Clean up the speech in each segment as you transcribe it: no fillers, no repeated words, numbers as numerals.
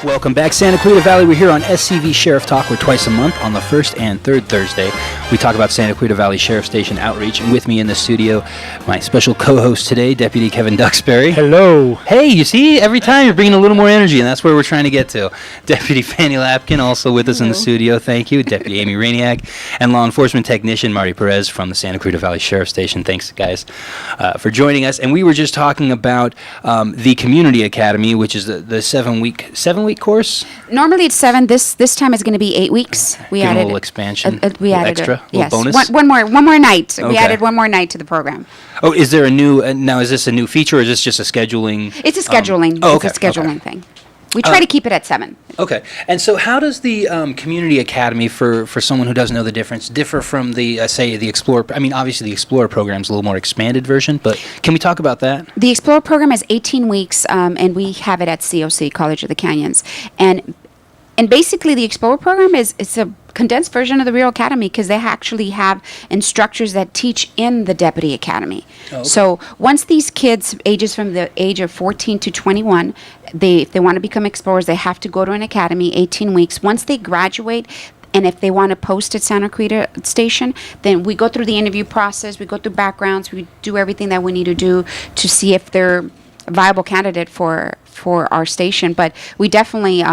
Welcome back, Santa Clarita Valley. We're here on SCV Sheriff Talk. We're twice a month on the first and third Thursday. We talk about Santa Clarita Valley Sheriff Station outreach. And with me in the studio, my special co-host today, Deputy Kevin Duxbury. Hello. Hey, you see, every time you're bringing a little more energy, and that's where we're trying to get to. Deputy Fanny Lapkin, also with us in the studio. Thank you. Deputy Amy Raniag, and Law Enforcement Technician Marty Perez from the Santa Clarita Valley Sheriff Station. Thanks, guys, for joining us. And we were just talking about the Community Academy, which is the seven-week course. Normally it's 7. This time it's going to be 8 weeks. We added a little expansion. We added extra, yes, bonus. One more night. Okay. We added one more night to the program. Oh, is there a new? Now, is this a new feature, or is this just a scheduling? It's a scheduling. Okay. It's a scheduling thing. We try to keep it at 7. Okay. And so, how does the Community Academy, for someone who doesn't know the difference, differ from the say the Explorer? I mean, obviously the Explorer program is a little more expanded version, but can we talk about that? The Explorer program is 18 weeks, and we have it at COC, College of the Canyons, and basically the Explorer program it's a condensed version of the real academy because they actually have instructors that teach in the Deputy Academy. Oh, okay. So once these kids, ages from the age of 14 to 21, if they want to become explorers, they have to go to an academy, 18 weeks. Once they graduate, and if they want to post at Santa Clarita Station, then we go through the interview process, we go through backgrounds, we do everything that we need to do to see if they're a viable candidate for our station. But we definitely...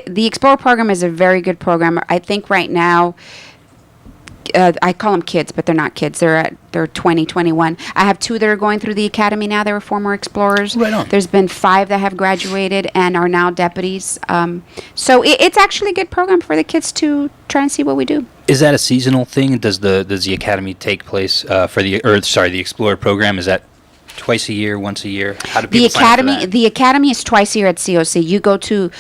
the Explorer program is a very good program. I think right now, I call them kids, but they're not kids. They're 20, 21. I have 2 that are going through the academy now. They were former explorers. Right on. There's been 5 that have graduated and are now deputies. So it's actually a good program for the kids to try and see what we do. Is that a seasonal thing? Does the academy take place the Explorer program? Is that twice a year, once a year? How do people sign up for that? The academy is twice a year at COC. You go to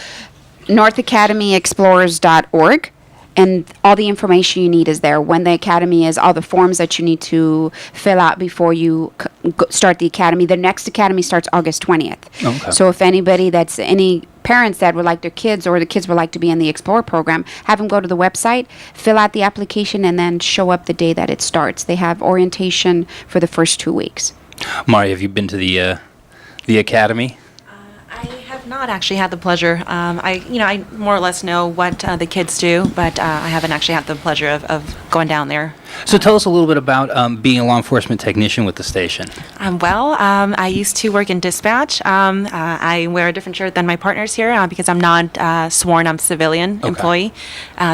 northacademyexplorers.org, and all the information you need is there. When the academy is, all the forms that you need to fill out before you start the academy. The next academy starts August 20th. Okay. So if any parents that would like their kids, or the kids would like to be in the Explorer program, have them go to the website, fill out the application, and then show up the day that it starts. They have orientation for the first 2 weeks. Mari, have you been to the academy? I have not actually had the pleasure. I more or less know what the kids do, but I haven't actually had the pleasure of going down there. So tell us a little bit about being a law enforcement technician with the station. I used to work in dispatch. I wear a different shirt than my partners here because I'm not sworn. I'm a civilian employee.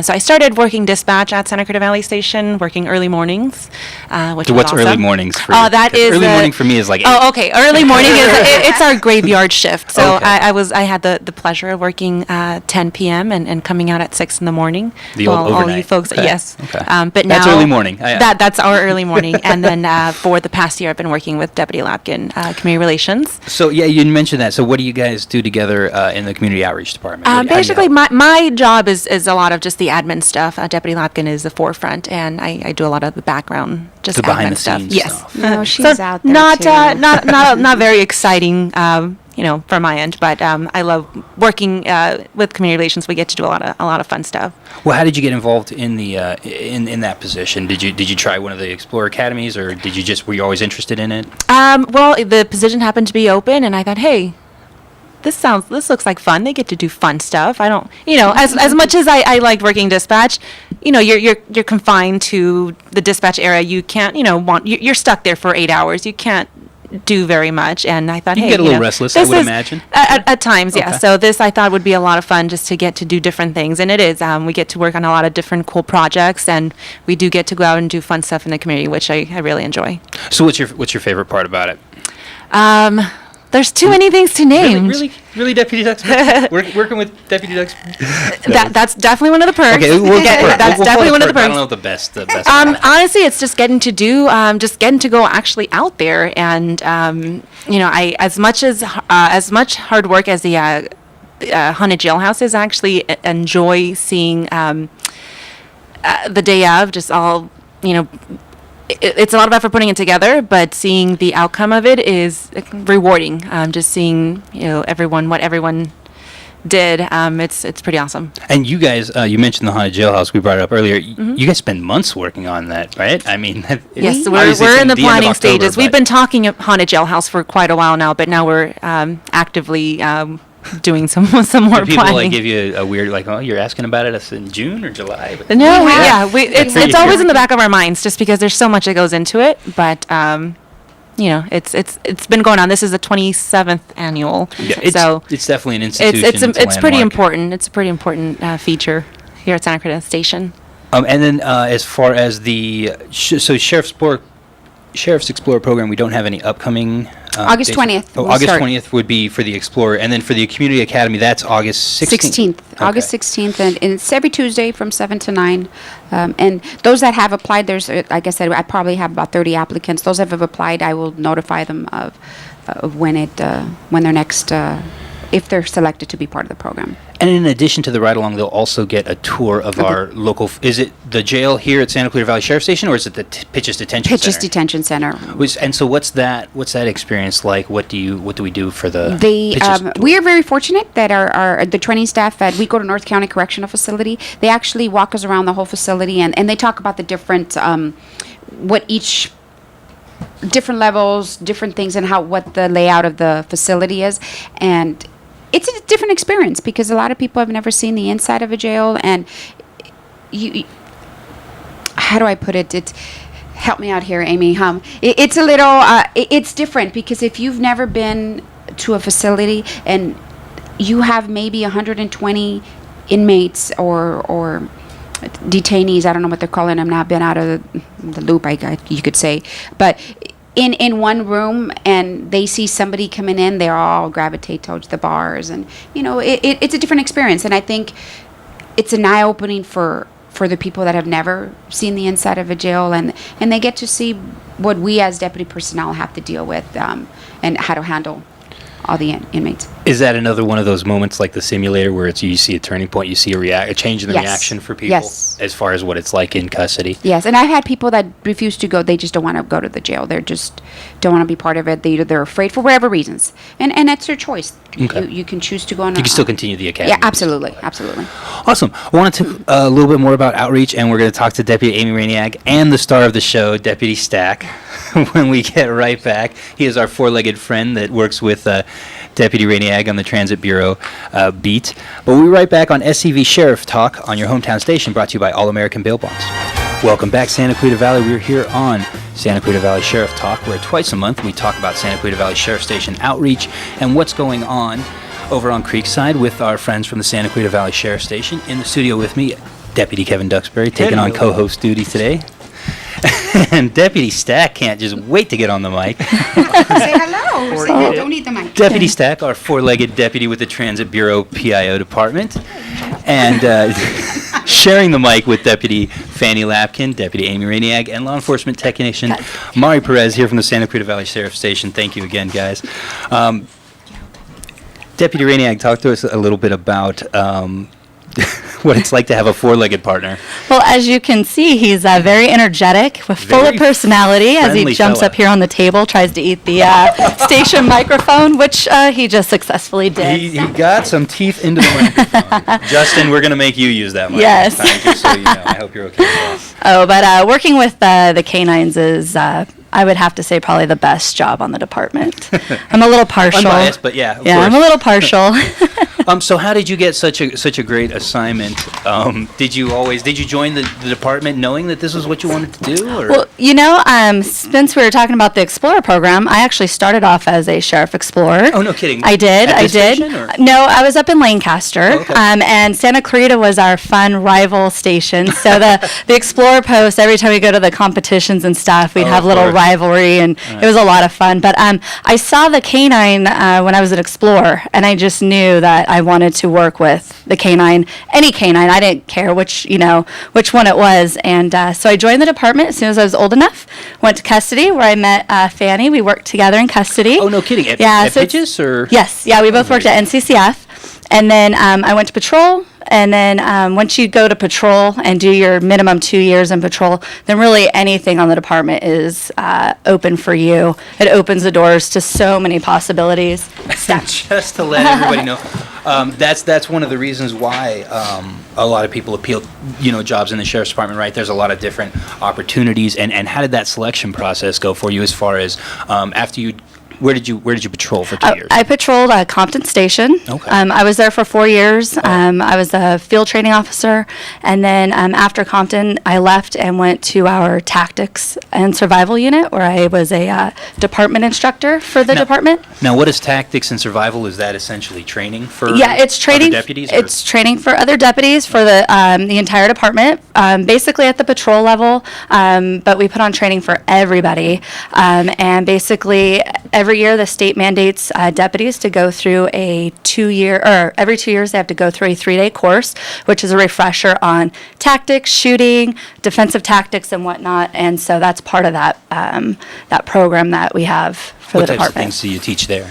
So I started working dispatch at Santa Cruz Valley Station, working early mornings, which was what's awesome. early mornings for you? That is early morning for me is like 8. Oh, okay. Early morning it's our graveyard shift. So Okay. I had the pleasure of working 10 p.m. and coming out at 6 in the morning. The old overnight. All you folks, Okay. yes. Okay. But now that's early morning. That's our early morning, and then for the past year, I've been working with Deputy Lapkin, Community Relations. So yeah, you mentioned that. So what do you guys do together in the community outreach department? Basically, my job is a lot of just the admin stuff. Deputy Lapkin is the forefront, and I do a lot of the background, just the admin behind the stuff. scenes Yes, stuff. No, she's out there not too. not very exciting. From my end, but I love working with community relations. We get to do a lot of fun stuff. Well, how did you get involved in the in that position? Did you try one of the Explorer Academies, or were you always interested in it? Well, the position happened to be open, and I thought, hey, this looks like fun. They get to do fun stuff. I don't, as much as I like working dispatch, you're confined to the dispatch area. You can't, you're stuck there for 8 hours. You can't do very much, and I thought, you get a little restless, I would imagine. At times, yeah. Okay. So this I thought would be a lot of fun, just to get to do different things, and it is. We get to work on a lot of different cool projects, and we do get to go out and do fun stuff in the community, which I really enjoy. So what's your favorite part about it? There's too many things to name. Really, Deputy Dux? Working with Deputy Dux? That's definitely one of the perks. Okay, that's definitely one of the perks. I don't know what the best. Honestly, it's just getting to go actually out there, and as much hard work as the haunted jailhouse is, I actually enjoy seeing the day of, just all it's a lot of effort putting it together, but seeing the outcome of it is rewarding. Just seeing what everyone did. It's pretty awesome. And you guys, you mentioned the haunted jailhouse. We brought it up earlier. Mm-hmm. You guys spend months working on that, right? I mean, yes, we're in the planning stages. We've been talking haunted jailhouse for quite a while now, but now we're actively doing some more Do people planning. like give you a weird like, oh, you're asking about it in June or July? But No, We it's have- always in the back of our minds, just because there's so much that goes into it. But it's been going on. This is the 27th annual, Yeah, it's definitely an institution. it's a pretty landmark. important. It's a pretty important feature here at Santa Clarita Station. And then as far as the Sheriff's Explorer program, we don't have any upcoming. August dates? 20th Oh, we'll August start. 20th would be for the Explorer, and then for the Community Academy, that's August 16th. August 16th, and it's every Tuesday from 7 to 9. And those that have applied, there's, like I said, I probably have about 30 applicants. Those that have applied, I will notify them of when they're next, if they're selected to be part of the program. And in addition to the ride-along, they'll also get a tour of our local. Is it the jail here at Santa Clarita Valley Sheriff Station, or is it the Pitches Detention Pitches Center? Detention Center. And so, what's that experience like? What do we do for the? They, Pitches tour? we are very fortunate that the training staff at we go to North County Correctional Facility. They actually walk us around the whole facility, and they talk about the different, what each different levels, different things, and what the layout of the facility is, and it's a different experience because a lot of people have never seen the inside of a jail, and you how do I put it? Help me out here, Amy. It's a little, it's different because if you've never been to a facility and you have maybe 120 inmates or detainees, I don't know what they're calling them now, been out of the loop, you could say, but in one room, and they see somebody coming in, they all gravitate towards the bars, and it's a different experience, and I think it's an eye-opening for the people that have never seen the inside of a jail, and they get to see what we as deputy personnel have to deal with, and how to handle all the inmates. Is that another one of those moments like the simulator where you see a turning point, you see a change in the Yes. reaction for people Yes. as far as what it's like in custody? Yes, and I've had people that refuse to go. They just don't want to go to the jail. They just don't want to be part of it. They're afraid for whatever reasons, and that's their choice. Okay. You can choose to go on. You can still continue the academy. Yeah, absolutely. Awesome. I want to talk a little bit more about outreach, and we're going to talk to Deputy Amy Raniag and the star of the show, Deputy Stack, when we get right back. He is our four-legged friend that works with Deputy Raniag on the Transit Bureau beat. But we'll be right back on SCV Sheriff Talk on your hometown station, brought to you by All American Bail Bonds. Welcome back, Santa Clarita Valley. We're here on Santa Clarita Valley Sheriff Talk, where twice a month we talk about Santa Clarita Valley Sheriff Station outreach and what's going on over on Creekside with our friends from the Santa Clarita Valley Sheriff Station. In the studio with me, Deputy Kevin Duxbury, taking on co-host duty today. And Deputy Stack can't just wait to get on the mic. Say hello. Don't need the mic. Deputy Stack, our four-legged deputy with the Transit Bureau PIO department. And sharing the mic with Deputy Fanny Lapkin, Deputy Amy Raniag, and law enforcement technician Mari Perez here from the Santa Clarita Valley Sheriff Station. Thank you again, guys. Deputy Raniag, talk to us a little bit about what it's like to have a four-legged partner. Well, as you can see, he's very energetic, full of Very personality as he friendly jumps fella. up here on the table, tries to eat the station microphone, which he just successfully did. He got some teeth into the microphone. Justin, we're going to make you use that mic Yes. next time, just so you know. I hope you're okay with that. Oh, but working with the canines is, I would have to say, probably the best job on the department. I'm a little partial. Unbiased, but yeah, of Yeah, I'm a course. little partial. So how did you get such a great assignment? Did you join the department knowing that this was what you wanted to do? Or? Well, since we were talking about the Explorer program, I actually started off as a Sheriff Explorer. Oh, no kidding. I did. At this I did. station, or? No, I was up in Lancaster, Oh, okay. and Santa Clarita was our fun rival station. So the Explorer post, every time we go to the competitions and stuff, we'd Oh, have of little course. rivalry, and it was a lot of fun. But I saw the canine when I was an Explorer, and I just knew that I wanted to work with the canine, any canine. I didn't care which one it was, and so I joined the department as soon as I was old enough. Went to custody where I met Fanny. We worked together in custody. Oh, no kidding. At so it's- Pitches or? Yes, yeah, we both worked at NCCF, and then I went to patrol, and then once you go to patrol and do your minimum 2 years in patrol, then really anything on the department is open for you. It opens the doors to so many possibilities. Just to let everybody know, that's one of the reasons why a lot of people appeal, jobs in the sheriff's department. Right, there's a lot of different opportunities. And how did that selection process go for you? As far as after you, where did you patrol? patrol for 2 years? I patrolled Compton Station. Okay. I was there for 4 years. I was a field training officer, and then after Compton, I left and went to our tactics and survival unit, where I was a department instructor for the department. Now, what is tactics and survival? Is that essentially training for Yeah, it's training. other deputies? Or? It's training for other deputies for the entire department, basically at the patrol level. But we put on training for everybody, and basically every year the state mandates deputies to go through a 2-year, or every 2 years they have to go through a 3-day course, which is a refresher on tactics, shooting, defensive tactics, and whatnot. And so that's part of that that program that we have for What the types of department. things do you teach there?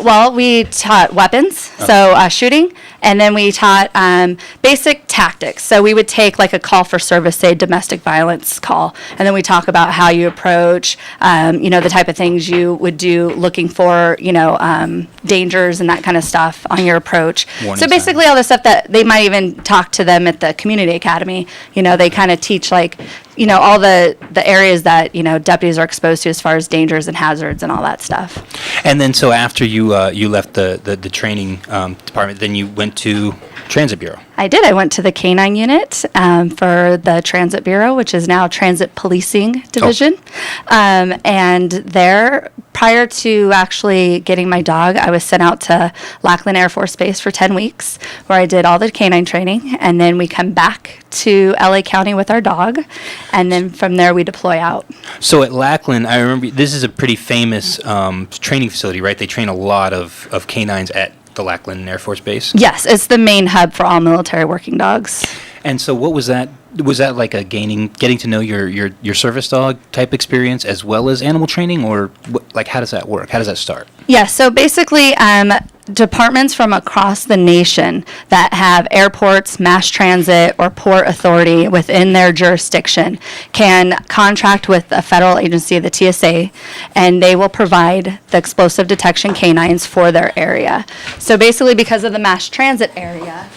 Well, we taught weapons, so shooting, and then we taught basic tactics. So we would take like a call for service, say domestic violence call, and then we talk about how you approach, the type of things you would do looking for, dangers and that kind of stuff on your approach. Warning So basically all the stuff that they might even talk to them at the community academy. They kind of teach like, all the areas that, deputies are exposed to as far as dangers and hazards and all that stuff. And then, so after you left the training department, then you went to Transit Bureau. I did. I went to the K-9 unit for the Transit Bureau, which is now Transit Policing Division. And there, prior to actually getting my dog, I was sent out to Lapkin Air Force Base for 10 weeks, where I did all the K-9 training. And then we come back to LA County with our dog. And then from there, we deploy out. So at Lapkin, I remember this is a pretty famous training facility, right? They train a lot of canines at the Lapkin Air Force Base. Yes, it's the main hub for all military working dogs. And so, what was that? Was that like a getting to know your service dog type experience as well as animal training, or how does that work? How does that start? Yeah, so basically, departments from across the nation that have airports, mass transit, or port authority within their jurisdiction can contract with a federal agency, the TSA, and they will provide the explosive detection canines for their area. So basically, because of the mass transit area,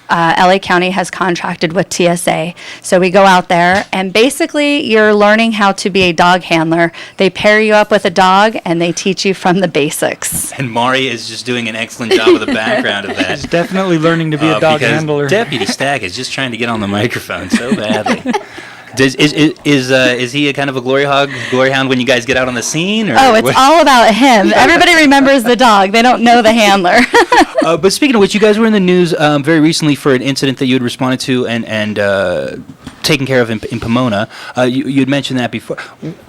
LA County has contracted with TSA. So we go out there, and basically you're learning how to be a dog handler. They pair you up with a dog, and they teach you from the basics. And Mari is just doing an excellent job of the background of that. He's definitely learning to be a dog because handler. Deputy Stack is just trying to get on the microphone so badly. Is he a kind of a glory hound when you guys get out on the scene? Or Oh, it's all about him. Everybody remembers the dog. They don't know the handler. But speaking of which, you guys were in the news very recently for an incident that you had responded to and taken care of in Pomona. You had mentioned that before.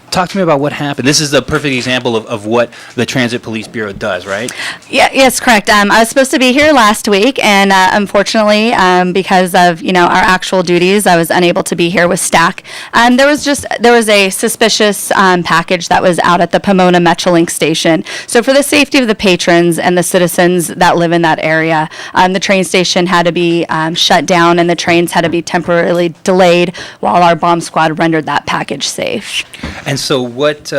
Talk to me about what happened. This is a perfect example of what the Transit Police Bureau does, right? Yeah, yes, correct. I was supposed to be here last week, and unfortunately, because of our actual duties, I was unable to be here with Stack. There was a suspicious package that was out at the Pomona Metrolink station. So for the safety of the patrons and the citizens that live in that area, the train station had to be shut down, and the trains had to be temporarily delayed while our bomb squad rendered that package safe. And so what,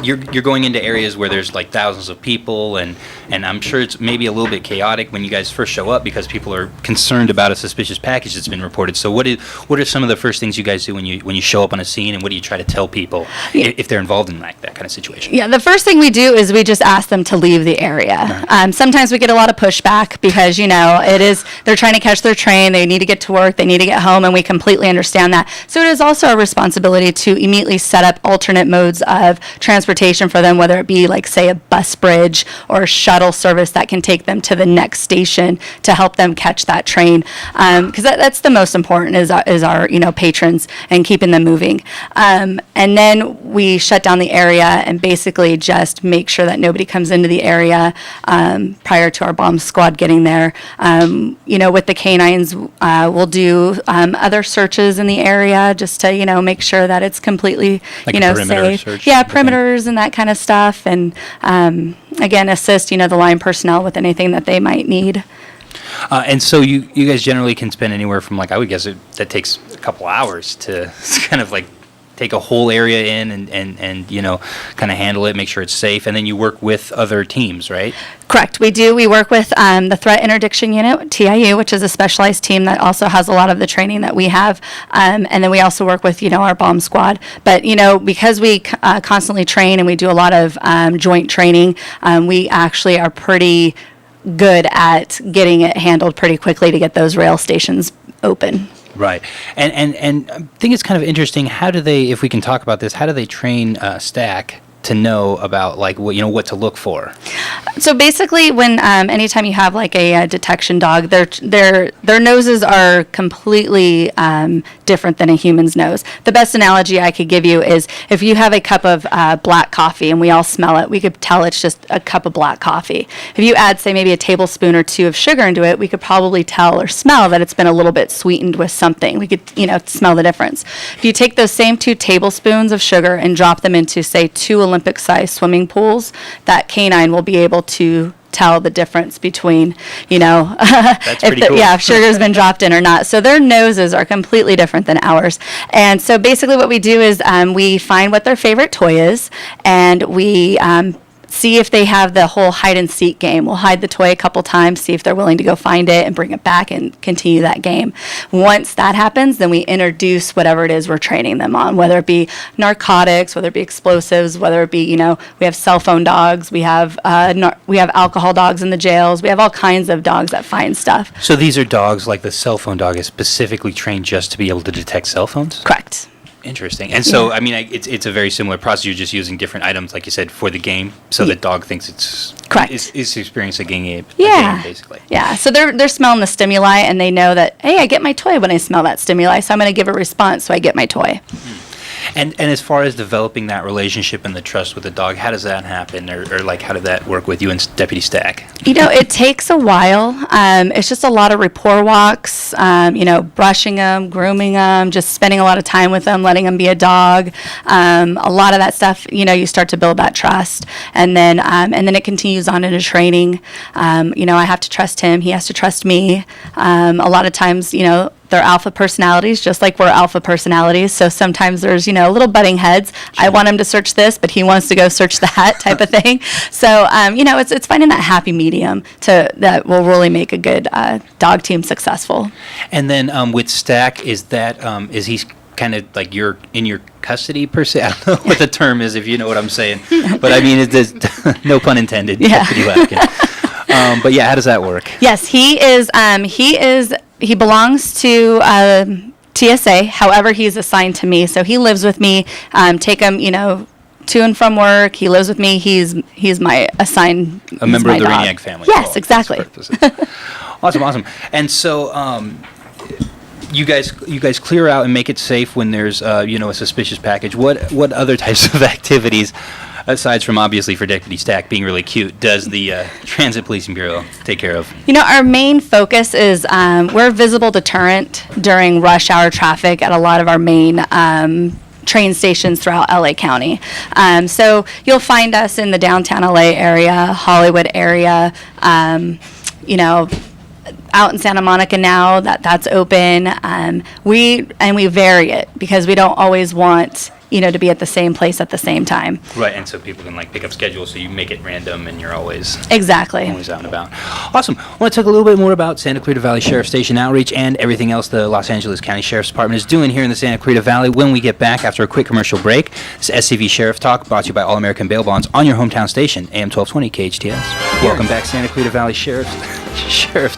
you're going into areas where there's like thousands of people, and I'm sure it's maybe a little bit chaotic when you guys first show up because people are concerned about a suspicious package that's been reported. So what are some of the first things you guys do when you show up on a scene, and what do you try to tell people if they're involved in that kind of situation? Yeah, the first thing we do is we just ask them to leave the area. Sometimes we get a lot of pushback because, they're trying to catch their train, they need to get to work, they need to get home, and we completely understand that. So it is also our responsibility to immediately set up alternate modes of transportation for them, whether it be like, say, a bus bridge or a shuttle service that can take them to the next station to help them catch that train. Because that's the most important is our patrons and keeping them moving. And then we shut down the area and basically just make sure that nobody comes into the area prior to our bomb squad getting there. With the canines, we'll do other searches in the area just to, make sure that it's completely, Like a perimeter safe. search Yeah, type of thing? perimeters and that kind of stuff. And again, assist, the line personnel with anything that they might need. And so you guys generally can spend anywhere from I would guess that takes a couple hours to kind of take a whole area in and kind of handle it, make sure it's safe, and then you work with other teams, right? Correct. We do. We work with the Threat Interdiction Unit, TIU, which is a specialized team that also has a lot of the training that we have. And then we also work with, our bomb squad. But, because we constantly train and we do a lot of joint training, we actually are pretty good at getting it handled pretty quickly to get those rail stations open. Right. And I think it's kind of interesting, how do they, if we can talk about this, how do they train Stack to know about what to look for? So basically, when anytime you have like a detection dog, their noses are completely different than a human's nose. The best analogy I could give you is if you have a cup of black coffee and we all smell it, we could tell it's just a cup of black coffee. If you add, say, maybe a tablespoon or two of sugar into it, we could probably tell or smell that it's been a little bit sweetened with something. We could, smell the difference. If you take those same 2 tablespoons of sugar and drop them into, say, 2 Olympic-sized swimming pools, that canine will be able to tell the difference between, That's pretty cool. if sugar's been dropped in or not. So their noses are completely different than ours. And so basically what we do is we find what their favorite toy is, and we see if they have the whole hide and seek game. We'll hide the toy a couple times, see if they're willing to go find it and bring it back and continue that game. Once that happens, then we introduce whatever it is we're training them on, whether it be narcotics, whether it be explosives, whether it be, we have cell phone dogs, we have alcohol dogs in the jails, we have all kinds of dogs that find stuff. So these are dogs, like the cell phone dog is specifically trained just to be able to detect cell phones? Correct. Interesting. And so, it's a very similar process. You're just using different items, like you said, for the game, so the dog thinks it's correct. Is experiencing a game, basically. Yeah. So they're smelling the stimuli, and they know that, hey, I get my toy when I smell that stimuli, so I'm going to give a response, so I get my toy. And as far as developing that relationship and the trust with the dog, how does that happen, or how did that work with you and Deputy Stack? It takes a while. It's just a lot of rapport walks, brushing them, grooming them, just spending a lot of time with them, letting them be a dog. A lot of that stuff, you start to build that trust, and then it continues on into training. I have to trust him. He has to trust me. A lot of times, they're alpha personalities, just like we're alpha personalities. So sometimes there's, little butting heads. Sure. I want him to search this, but he wants to go search that type of thing. So, it's finding that happy medium that will really make a good dog team successful. And then with Stack, is he kind of like you're in your custody per se? I don't know what the term is, if you know what I'm saying. But I mean, no pun intended. Yeah. Deputy Lapkin. But yeah, how does that work? Yes, he belongs to TSA. However, he's assigned to me, so he lives with me. Take him, to and from work. He lives with me. He's my assigned. A member of the dog. Raniag family. Yes, exactly. Awesome. And so, you guys clear out and make it safe when there's a suspicious package. What other types of activities, aside from obviously for Deputy Stack being really cute, does the Transit Policing Bureau take care of? Our main focus is we're a visible deterrent during rush hour traffic at a lot of our main train stations throughout LA County. So you'll find us in the downtown LA area, Hollywood area, out in Santa Monica now that's open. We vary it because we don't always want to be at the same place at the same time. Right, and so people can pick up schedules, so you make it random and you're always exactly always out and about. Awesome. I want to talk a little bit more about Santa Clarita Valley Sheriff Station outreach and everything else the Los Angeles County Sheriff's Department is doing here in the Santa Clarita Valley when we get back after a quick commercial break. This is SCV Sheriff Talk, brought to you by All American Bail Bonds on your hometown station, AM 1220 KHTS. Welcome back, Santa Clarita Valley Sheriff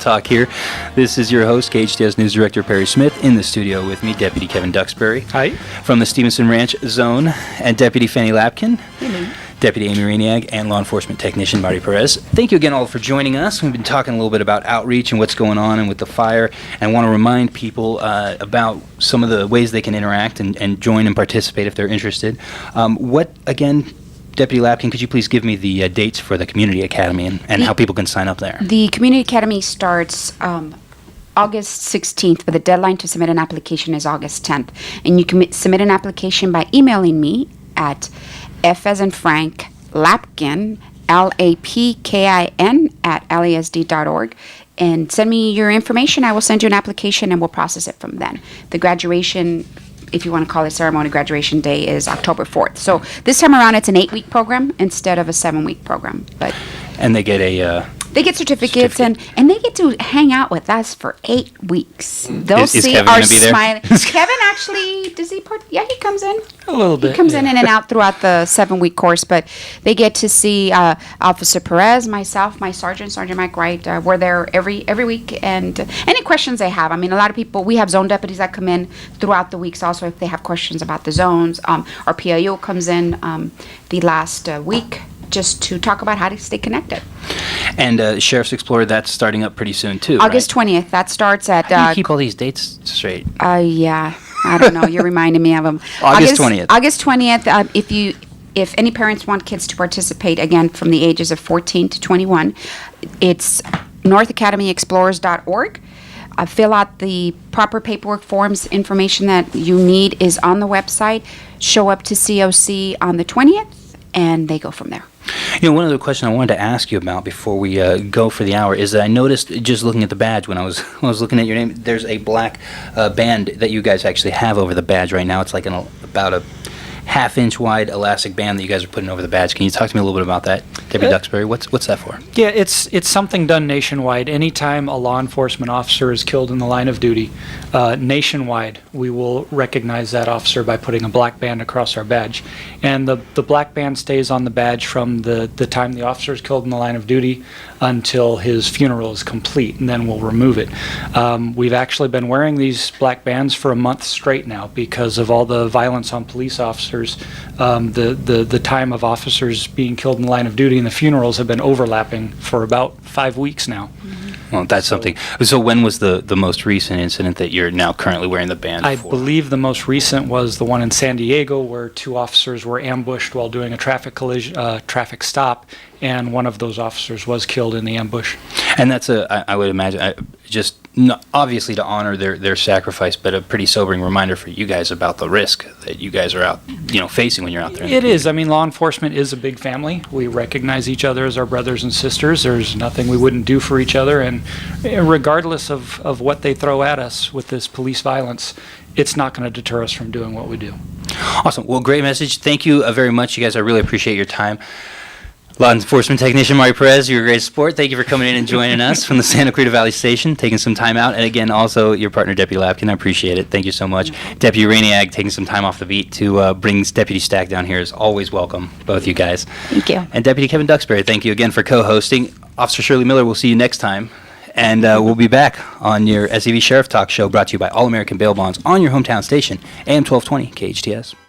Talk here. This is your host, KHTS News Director Perry Smith, in the studio with me, Deputy Kevin Duxbury. Hi. From the Stevenson Ranch Zone, and Deputy Fanny Lapkin. Hello. Deputy Amy Raniag, and Law Enforcement Technician Marty Perez. Thank you again all for joining us. We've been talking a little bit about outreach and what's going on and with the fire, and I want to remind people about some of the ways they can interact and join and participate if they're interested. Deputy Lapkin, could you please give me the dates for the Community Academy and how people can sign up there? The Community Academy starts August 16th, but the deadline to submit an application is August 10th. And you can submit an application by emailing me at F as in Frank, Lapkin, Lapkin @lasd.org, and send me your information. I will send you an application and we'll process it from then. The graduation if you want to call it ceremony, graduation day is October 4th. So this time around, it's an 8-week program instead of a 7-week program. But And they get a. they get certificates, Certificate. and they get to hang out with us for 8 weeks. They'll Is see Kevin our gonna be there? smiling. Kevin actually, does he part? Yeah, he comes in. A little He bit. comes in and out throughout the 7-week course, but they get to see Officer Perez, myself, my sergeant, Sergeant Mike Wright. We're there every week, and any questions they have. I mean, a lot of people, we have zone deputies that come in throughout the weeks also if they have questions about the zones. Our PIO comes in the last week just to talk about how to stay connected. And Sheriff's Explorer, that's starting up pretty soon, too. August right? 20th, that starts at... How do you keep all these dates straight? Yeah, I don't know. You're reminding me of them. August 20th. August 20th. If any parents want kids to participate, again from the ages of 14 to 21, it's northacademyexplorers.org. Fill out the proper paperwork forms. Information that you need is on the website. Show up to COC on the 20th, and they go from there. You know, one other question I wanted to ask you about before we go for the hour is that I noticed, just looking at the badge when I was looking at your name, there's a black band that you guys actually have over the badge right now. It's like about a half-inch wide elastic band that you guys are putting over the badge. Can you talk to me a little bit about that, Deputy Duxbury? What's that for? Yeah, it's something done nationwide. Anytime a law enforcement officer is killed in the line of duty, nationwide, we will recognize that officer by putting a black band across our badge. And the black band stays on the badge from the time the officer is killed in the line of duty until his funeral is complete, and then we'll remove it. We've actually been wearing these black bands for a month straight now because of all the violence on police officers. The time of officers being killed in the line of duty and the funerals have been overlapping for about 5 weeks now. Well, that's something. So when was the most recent incident that you're now currently wearing the band I for? believe the most recent was the one in San Diego where 2 officers were ambushed while doing a traffic stop, and one of those officers was killed in the ambush. And that's I would imagine, obviously to honor their sacrifice, but a pretty sobering reminder for you guys about the risk that you guys are out, facing when you're out there. It is. I mean, law enforcement is a big family. We recognize each other as our brothers and sisters. There's nothing we wouldn't do for each other, and regardless of what they throw at us with this police violence, it's not going to deter us from doing what we do. Awesome. Well, great message. Thank you very much, you guys. I really appreciate your time. Law enforcement technician Mari Perez, you're a great sport. Thank you for coming in and joining us from the Santa Clarita Valley Station, taking some time out. And again, also your partner, Deputy Lapkin. I appreciate it. Thank you so much. Deputy Raniag taking some time off the beat to bring Deputy Stack down here is always welcome, both you guys. Thank you. And Deputy Kevin Duxbury, thank you again for co-hosting. Officer Shirley Miller, we'll see you next time. And we'll be back on your SCV Sheriff Talk show brought to you by All American Bail Bonds on your hometown station, AM 1220 KHTS.